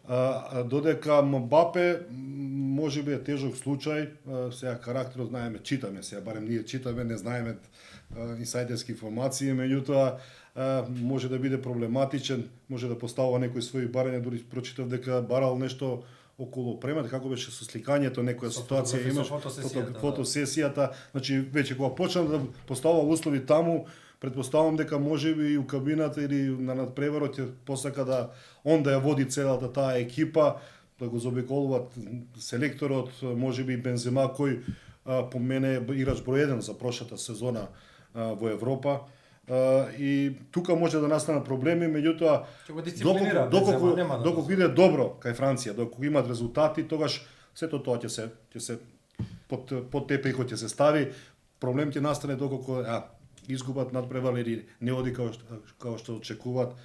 Додека Мбапе може би е тежок случај, сега карактерот знаеме, читаме сега, барем ние читаме, не знаеме инсайдерски информации, меѓутоа може да биде проблематичен, може да поставува некои своји барања, дури прочитав дека барал нешто околу премат, како беше со сликањето, некоја ситуација фотографии, имаш, со фотосесијата, фотосесијата, значи веќе кога почна да поставува услови таму, предпоставам дека може би и у кабината или на надпреварот ќе посака да он да ја води целата таа екипа, да го заобиколуваат селекторот, може би Бензема кој по мене е играч број 1 за прошлата сезона во Европа. И тука може да настанат проблеми, меѓутоа Ќе го дисциплинира Бензема, нема да доколку иде добро кај Франција, доколку имат резултати, тогаш сето тоа ќе се под тепехот ќе се стави. Проблем ќе настане доколку изгубат надпревар или не оди како што очекуваат,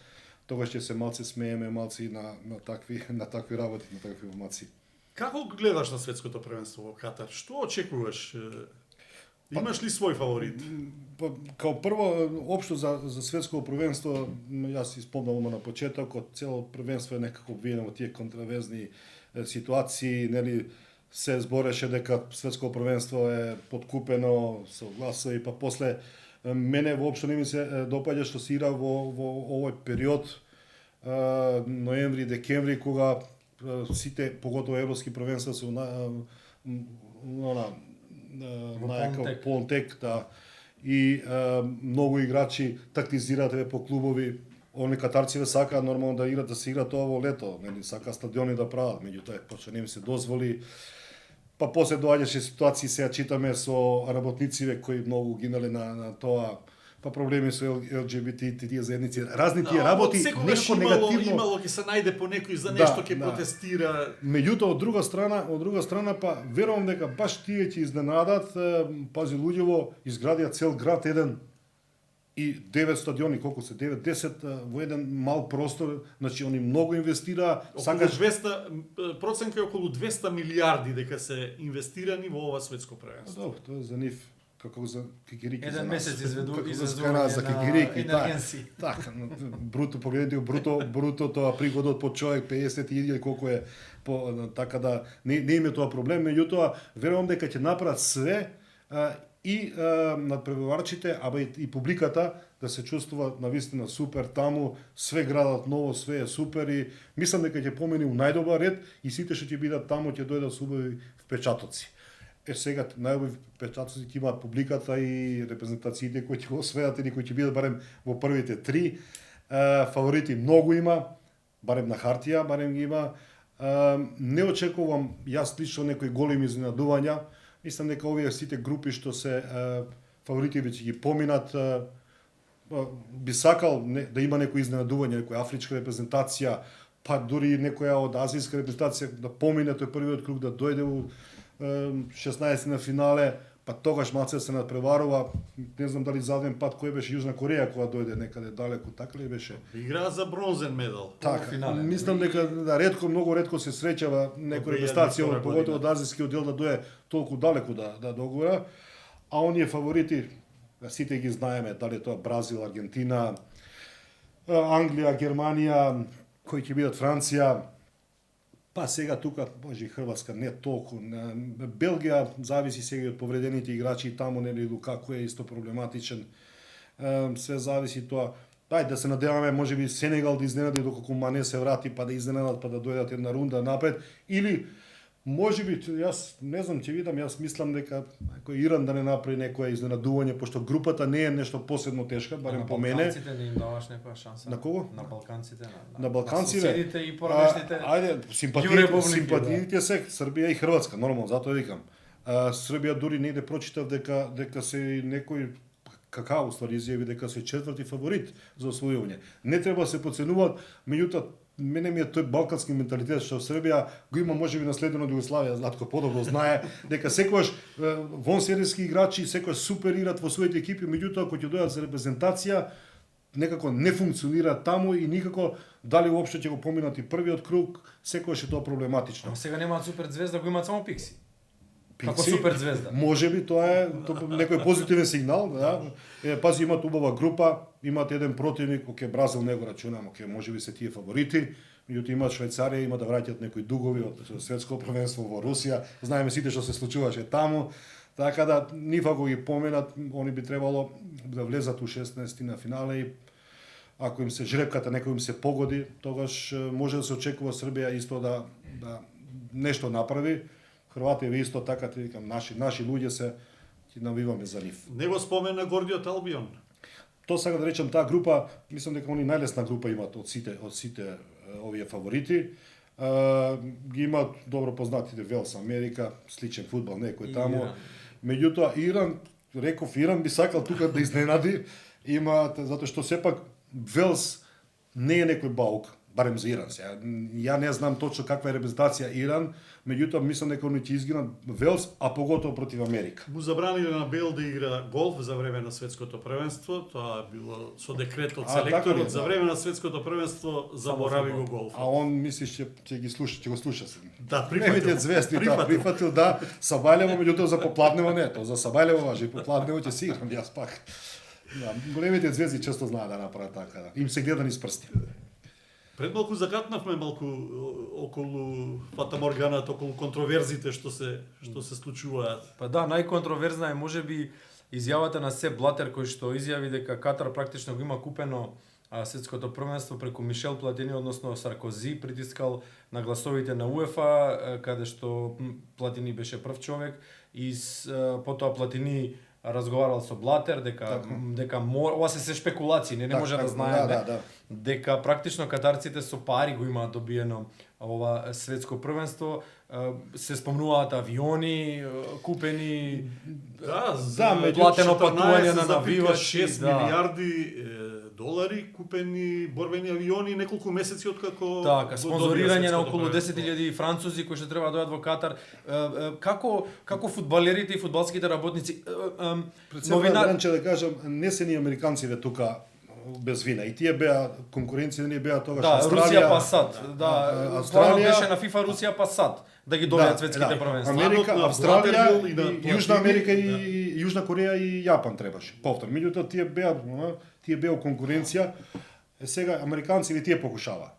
тогаш ќе се малце смееме малци на такви работи, на такви формации. Како гледаш на светското првенство во Катар? Што очекуваш? Имаш ли свој фаворит? Као прво, општо за светско првенство, јас испомнувам на почетокот, цело првенство е некако обвиено во тие контраверзни ситуации, нели се збореше дека светско првенство е подкупено со гласови, па после мене воопшто не ми се допаѓа што се игра во овој период ноември, декември, кога сите, поготово европски првенства се полн тек, да. И многу играчи тактизираат по клубови. Они катарциве сакаат нормално да играат, да се игра тоа во лето, нели сака стадиони да прават, меѓутоа почна не им се дозволи. Па после доаѓаше ситуации, сега читаме со работнициве кои многу гинале на тоа, па проблеми со ЛГБТ тие заедници, разни тие работи, нешто негативно. Имало ќе се најде по некој за нешто ќе протестира. Меѓутоа од друга страна па верувам дека баш тие ќе изненадат, пази луѓево изградија цел град еден и 9 стадиони, колку се 9-10 во еден мал простор, значи они многу инвестираа, сакаш 200 проценка е околу 200 милиарди дека се инвестирани во ова светско првенство. Добро, тоа е за нив како за кикирики. Еден месец изведување за кикирики, енергенци. Така, бруто погледнете бруто тоа приходот по човек 50.000 колку е така да не име тоа проблем, меѓутоа верувам дека ќе направат све и надпреварачите, аба и публиката да се чувствува навистина супер таму, све градат ново, све е супер и мислам дека ќе помени у најдобар ред и сите што ќе бидат таму ќе дојдат со убави впечатоци. Сега најубави впечатоци ќе имаат публиката и репрезентациите кои ќе го освојат или кои ќе бидат барем во првите 3. Фаворити многу има, барем на хартија, барем ги има. Не очекувам јас лично некои големи изненадувања. Мислам дека овие сите групи што се фаворити веќе ги поминат, би сакал да има некои изненадување, некоја афричка репрезентација, па дури некоја од азијска репрезентација да помине тој првиот круг, да дојде у 16 на финале, па тогаш малце се надпреварува. Не знам дали заден пат кој беше Јужна Кореја кога дојде некаде далеку, така ли беше? Играа за бронзен медал. Така, мислам дека многу ретко се среќава некоја репрезентација, поготово од азијскиот дел да дое толку далеку да догора, а оние фаворити сите ги знаеме, дали тоа Бразил, Аргентина, Англија, Германија, кои ќе бидат Франција. Па сега тука, боже, Хрватска не толку. Белгија зависи сега од повредените играчи и таму нели Лукаку е исто проблематичен. Све зависи тоа. Ајде да се надеваме можеби Сенегал да изненади доколку Мане се врати, па да изненадат, па да дојдат една рунда напред, или можеби јас не знам, ќе видам, јас мислам дека кој Иран да не направи некоја изненадување, пошто групата не е нешто посебно тешка, барем по мене. На Балканците не им даваш некоја шанса. На кого? На Балканците, на Балканците. На соседите и поранешните. Ајде, симпатиите се Србија и Хрватска, нормално, затоа викам. Србија дури негде прочитав дека се некој какао ствари изјави дека се четврти фаворит за освојување. Не треба да се подценуваат, меѓутоа мене ми е тој балкански менталитет што Србија го има можеби наследено од Југославија, Златко подобро знае дека секогаш вонсервиски играчи секогаш супер играат во своите екипи, меѓутоа кога ќе дојдат за репрезентација некако не функционира таму и никако дали уопште ќе го поминат и првиот круг, секогаш е тоа проблематично. Сега немаат супер звезда, го имаат само Пикси. Како суперзвезда. Можеби тоа е некој позитивен сигнал, да. Пази, имат убава група, имат еден противник, оке Бразил не го рачунам, оке можеби се тие фаворити, меѓутоа имат Швајцарија, има да враќаат некои дугови од светско првенство во Русија. Знаеме сите што се случуваше таму. Така да, нив ако ги поменат, они би требало да влезат у 16 на финале и ако им се жребката некој им се погоди, тогаш може да се очекува Србија исто да нешто направи. Хрватија исто така, ти викам, наши луѓе се ти навиваме за нив. Не го спомена гордиот Албион. Тоа сакам да речем, таа група, мислам дека они најлесна група имат од сите овие фаворити. Ги имат добро познатите Велс, Америка, сличен фудбал некој таму. Меѓутоа Иран, реков Иран би сакал тука да изненади, имаат затоа што сепак Велс не е некој баук, барем за Иран. Ја не знам точно каква е репрезентација Иран, меѓутоа мислам дека они ќе изгинат Велс, а поготово против Америка. Му забраниле на Бел да игра голф за време на светското првенство, тоа било со декрет од селекторот, за време на светското првенство заборави го голф. А он мислиш ќе ги слуша, ќе го слуша се. Да, прифатил. Звезди, прифатил, да, Сабајлево, меѓутоа за Попладнево не, тоа за Сабајлево важи, Попладнево ќе си играм јас пак. Да, големите звезди често знаат да направат така, да. Им се гледа низ прсти. Пред малку закатнавме малку околу фатаморганата, околу контроверзите што се случуваат. Па да, најконтроверзна е можеби изјавата на Сеп Блатер кој што изјави дека Катар практично го има купено светското првенство преку Мишел Платини, односно Саркози притискал на гласовите на УЕФА, каде што Платини беше прв човек и потоа Платини разговарал со Блатер дека ова се спекулации, не може да знаеме дека практично катарците со пари го имаат добиено ова светско првенство, се спомнуваат авиони купени, платено патување на навивачи, 6 милиарди долари купени борбени авиони неколку месеци откако така, спонзорирање на околу 10.000 французи кои што треба да дојдат во Катар. Како фудбалерите и фудбалските работници Новинар да кажам, не се ни американците тука без вина. И тие беа конкуренција, не беа тогаш Австралија, Русија Пасат. Австралија беше на ФИФА Русија Пасат да ги добијат светските првенства. Америка, Австралија, Јужна Америка и Јужна Кореја и Јапан требаше. Повтор, меѓутоа тие беа конкуренција. Сега американци или тие покушава.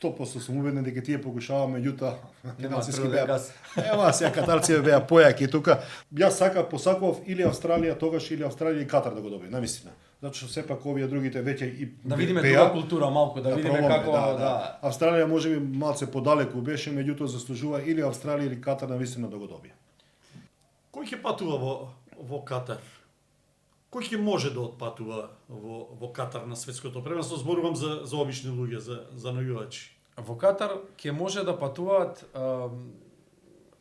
100% сум убеден дека тие покушава, меѓутоа финансиски беа. Ева сега катарците беа појаки тука. Јас посакував или Австралија тогаш или Австралија и Катар да го добие, навистина. Затоа што сепак овие другите веќе и да видиме друга култура малку, да видиме како Австралија можеби малце подалеку беше, меѓутоа заслужува или Австралија или Катар навистина да го добие. Кој ќе патува во Катар? Кој ќе може да отпатува во Катар на светското првенство? Зборувам за обични луѓе, за навивачи. Во Катар ќе може да патуваат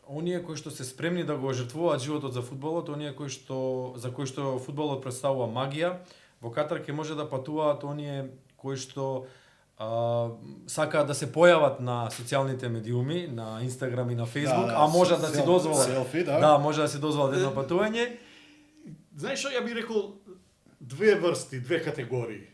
оние кои што се спремни да го жртвуваат животот за фудбалот, оние за кои што фудбалот представува магија. Во Катар ќе може да патуваат оние кои што сакаат да се појават на социјалните медиуми, на Инстаграм и на Фејсбук, а може да си дозволат. Селфи, може да си дозволат едно патување. Знаеш што, ја би рекол две врсти, две категории.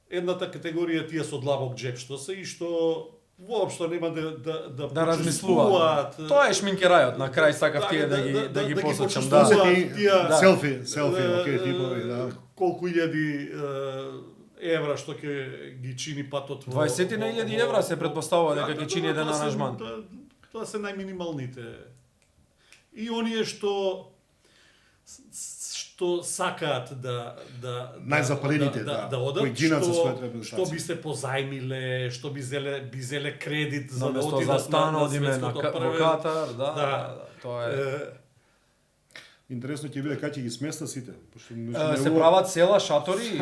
Едната категорија тие со длабок джеб што се и што воопшто нема да размислуваат. Тоа е шминкерајот, на крај сакав тие да ги посочам. Селфи, окей, типови, да. Колку илјади евра што ќе ги чини патот во 20.000 евра се предпоставува дека ќе чини еден аранжман. Тоа се најминималните. И оние што сакаат да најзапалените одат, што би се позајмиле, што би зеле кредит за да одидат на светското во Катар, тоа е. Интересно ќе биде кај ќе ги сместа сите, пошто се прават села, шатори,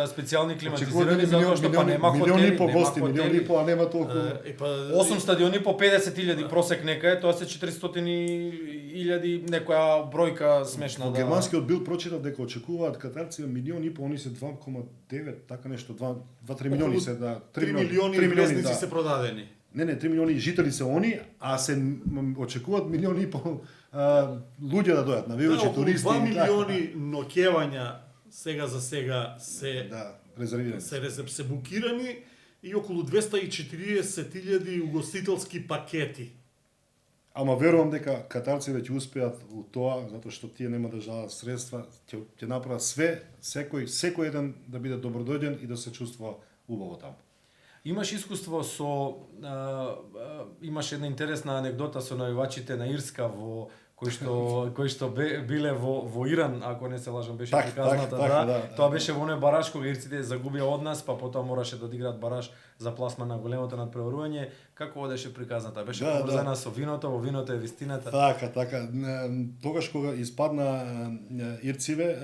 специјални климатизирани затоа што па нема хотели, милиони по гости, милиони по, а нема толку. 8 стадиони по 50.000 просек нека е, тоа се 400.000 некоја бројка смешна. Во германскиот бил прочитав дека очекуваат катарци милиони по, они се 2,9, така нешто, 2-3 милиони се, да, 3 милиони влезници се продадени. Не, 3 милиони жители се они, а се очекуваат милиони по луѓе да дојдат, навивачи, туристи. 2 милиони ноќевања сега за сега се резервирани. Се букирани и околу 240.000 угостителски пакети. Ама верувам дека катарците ќе успеат у тоа, затоа што тие нема да жалат средства, ќе направат све, секој еден да биде добродојден и да се чувствува убаво таму. Имаш искуство со имаш една интересна анекдота со навивачите на Ирска кои што биле во Иран, ако не се лажам, беше приказната, да. Тоа беше во оној бараж кога ирците загубија од нас, па потоа мораше да одиграат бараж за пласман на големото надпреварување. Како одеше приказната? Беше поврзана со виното, во виното е вистината. Така. Тогаш кога испадна ирциве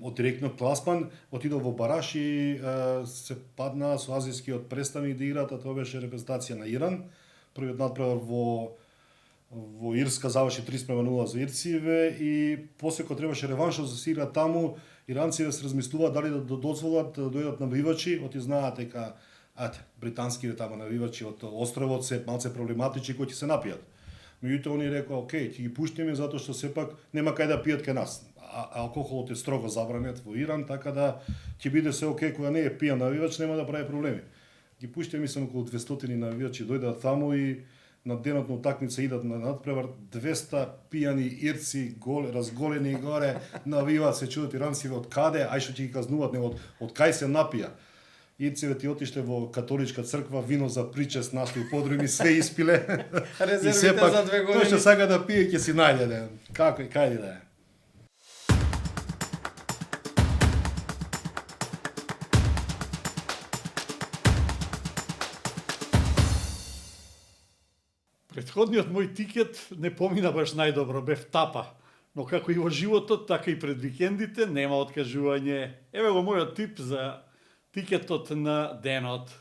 од директно пласман, отидов во бараж и се падна со азискиот представник да играат, а тоа беше репрезентација на Иран. Првиот надпревар во Ирска заврши 3:0 за ирциве и после кога требаше реваншот за се игра таму, иранците се размислуваат дали да дозволат да дојдат навивачи, оти знаат дека британските таму навивачи од островот се малце проблематични кои ќе се напијат. Меѓутоа они рекоа, окей, ќе ги пуштиме затоа што сепак нема кај да пијат кај нас. Алкохолот е строго забранет во Иран, така да ќе биде се окей кога не е пијан навивач, нема да прави проблеми. Ги пуштиме, мислам, околу 200 навивачи дојдат таму и на денот на утакмица идат на надпревар 200 пијани ирци, разголени горе, навиваат, се чудат иранците од каде, ај што ќе ги казнуваат, не од кај се напија. Ирците ти отишле во католичка црква, вино за причест нашли у подруми, све испиле. Резервите за 2 години. Тој што сака да пие ќе си најде, како и кај да е. Претходниот мој тикет не помина баш најдобро, бев тапа. Но како и во животот, така и пред викендите нема откажување. Еве го мојот тип за тикетот на денот.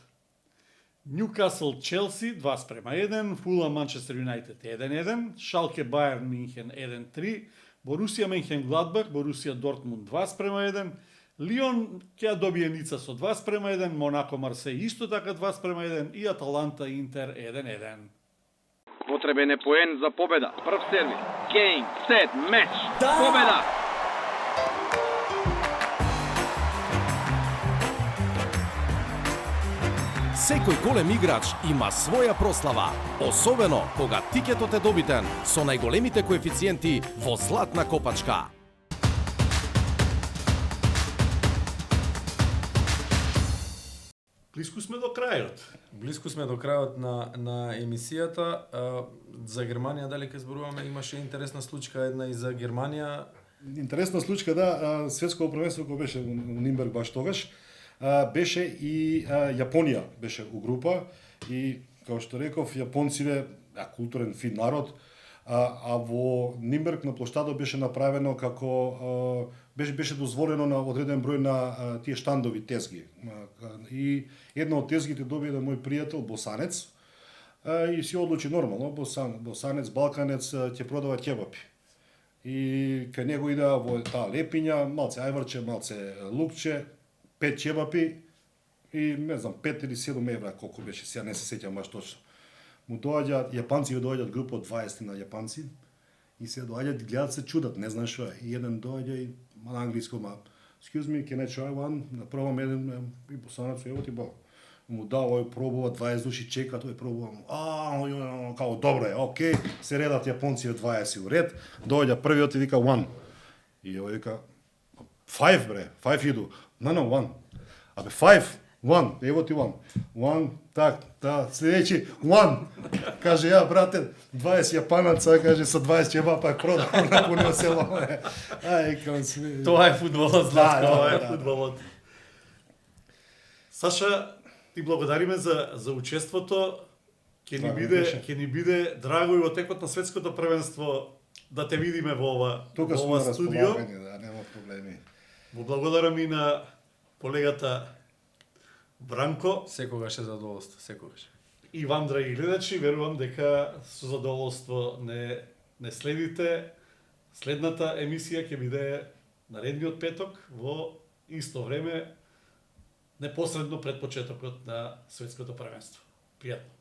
Ньюкасл Челси 2:1, Фулам Манчестер Юнайтед 1:1, Шалке Бајерн Минхен 1:3, Борусија Менхен Гладбах, Борусија Дортмунд 2:1, Лион ќе добие Ница со 2:1, Монако Марсеј исто така 2:1 и Аталанта Интер 1:1. Потребен е поен за победа. Прв сервис. Кейн, сет, меч. Победа! Секој голем играч има своја прослава, особено кога тикетот е добитен со најголемите коефициенти во Златна копачка. Блиску сме до крајот. Блиску сме до крајот на емисијата. За Германија дали ќе зборуваме, имаше интересна случка една и за Германија. Интересна случка, да, светско првенство кој беше во Нимберг баш тогаш, беше и Јапонија беше у група и како што реков, јапонците културен фин народ, а во Нимберг на плоштадот беше направено како беше дозволено на одреден број на тие штандови тезги. И една од тезгите добие да мој пријател босанец и си одлучи нормално, босанец, балканец ќе продава кебапи. И кај него иде во таа лепиња, малце ајварче, малце лукче, 5 чебапи и не знам 5 или 7 евра колку беше, сега не се сеќам баш точно. Му доаѓаат јапанци, доаѓаат група од 20 на јапанци и се доаѓаат и гледат се чудат, не знаеш што е. И еден доаѓа и на англиски excuse me, can I try one? Пробам еден и босанец, ево ти бал. Му дава, ој пробува 20 души чека, тој пробува. Као добро е, окей, се редат јапонци од 20 у ред, доаѓа првиот и вика one. И ој вика 5 бре, 5 иду. No, one. Абе 5, one, ево ти one. One, так, да, следејќи one. Каже ја брате, 20 јапанаца, каже со 20 чебапа продавам на пунео село. Ај, кам сме. Тоа е фудбалот, Златко. Тоа е фудбалот. Саша, ти благодариме за учеството. Ќе ни биде драго и во текот на светското првенство да те видиме во ова студио. Да, нема проблеми. Во благодарам и на колегата Бранко. Секогаш е задоволство, секогаш. И вам, драги гледачи, верувам дека со задоволство не следите. Следната емисија ќе биде наредниот петок во исто време, непосредно пред почетокот на светското првенство. Пријатно.